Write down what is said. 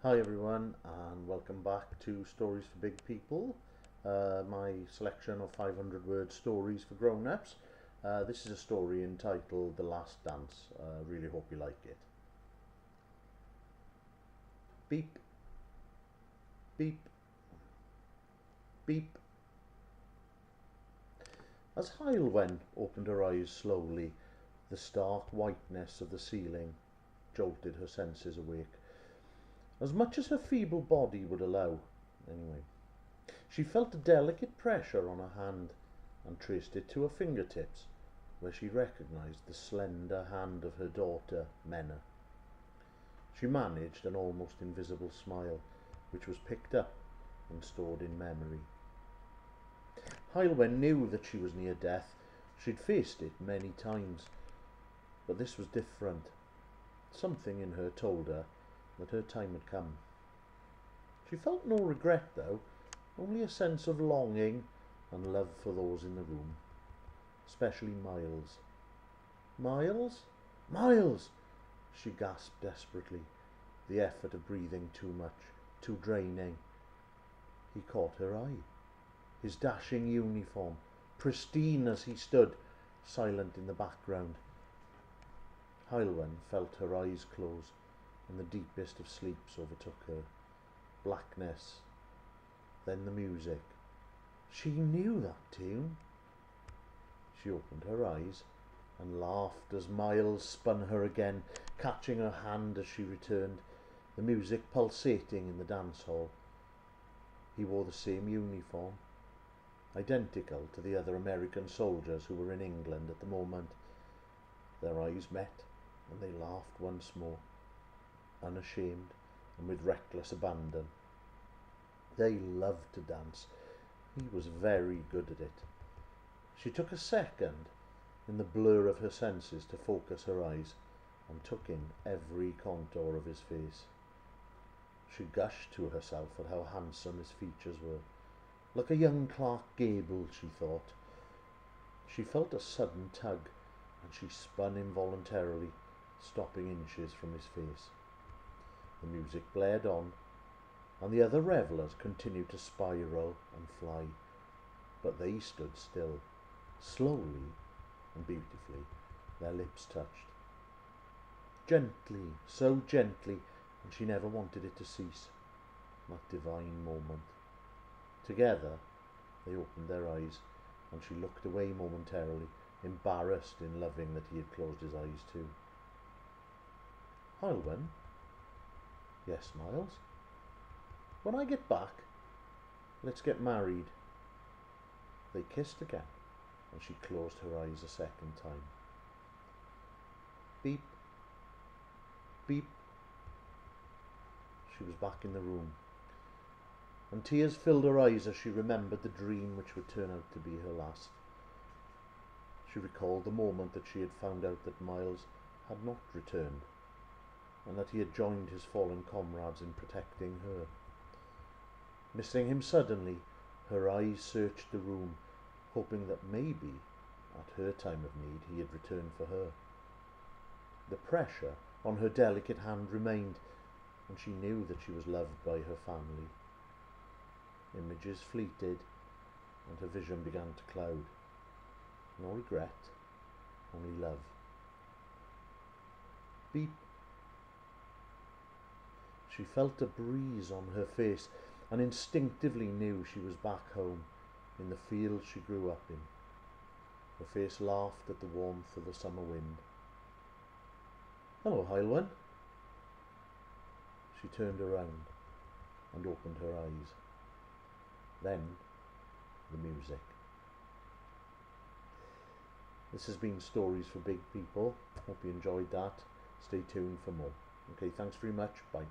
Hi everyone, and welcome back to Stories for Big People, my selection of 500 word stories for grown-ups. This is a story entitled The Last Dance. Really hope you like it. Beep, beep, beep. As Heilwen opened her eyes slowly, the stark whiteness of the ceiling jolted her senses awake, as much as her feeble body would allow, anyway. She felt a delicate pressure on her hand and traced it to her fingertips, where she recognised the slender hand of her daughter, Menna. She managed an almost invisible smile, which was picked up and stored in memory. Heilwen knew that she was near death. She'd faced it many times, but this was different. Something in her told her that her time had come. She felt no regret, though, only a sense of longing and love for those in the room, especially Miles. Miles? Miles! She gasped desperately, the effort of breathing too much, too draining. He caught her eye. His dashing uniform, pristine as he stood, silent in the background. Heilwen felt her eyes close, and the deepest of sleeps overtook her. Blackness, then the music. She knew that tune. She opened her eyes and laughed as Miles spun her again, catching her hand as she returned, the music pulsating in the dance hall. He wore the same uniform, identical to the other American soldiers who were in England at the moment. Their eyes met and they laughed once more, unashamed and with reckless abandon. They loved to dance. He was very good at it. She took a second in the blur of her senses to focus her eyes and took in every contour of his face. She gushed to herself at how handsome his features were. Like a young Clark Gable, she thought. She felt a sudden tug, and she spun involuntarily, stopping inches from his face. The music blared on, and the other revellers continued to spiral and fly, but they stood still. Slowly and beautifully, their lips touched. Gently, so gently, and she never wanted it to cease. That divine moment. Together, they opened their eyes, and she looked away momentarily, embarrassed in loving that he had closed his eyes too. Heilwen? Yes, Miles? When I get back, let's get married. They kissed again, and she closed her eyes a second time. Beep, beep. She was back in the room, and tears filled her eyes as she remembered the dream which would turn out to be her last. She recalled the moment that she had found out that Miles had not returned, and that he had joined his fallen comrades in protecting her. Missing him suddenly, her eyes searched the room, hoping that maybe, at her time of need, he had returned for her. The pressure on her delicate hand remained, and she knew that she was loved by her family. Images fleeted, and her vision began to cloud. No regret, only love. Beep. She felt a breeze on her face and instinctively knew she was back home, in the field she grew up in. Her face laughed at the warmth of the summer wind. Hello, Heilwen. She turned around and opened her eyes. Then, the music. This has been Stories for Big People. Hope you enjoyed that. Stay tuned for more. Okay, thanks very much. Bye.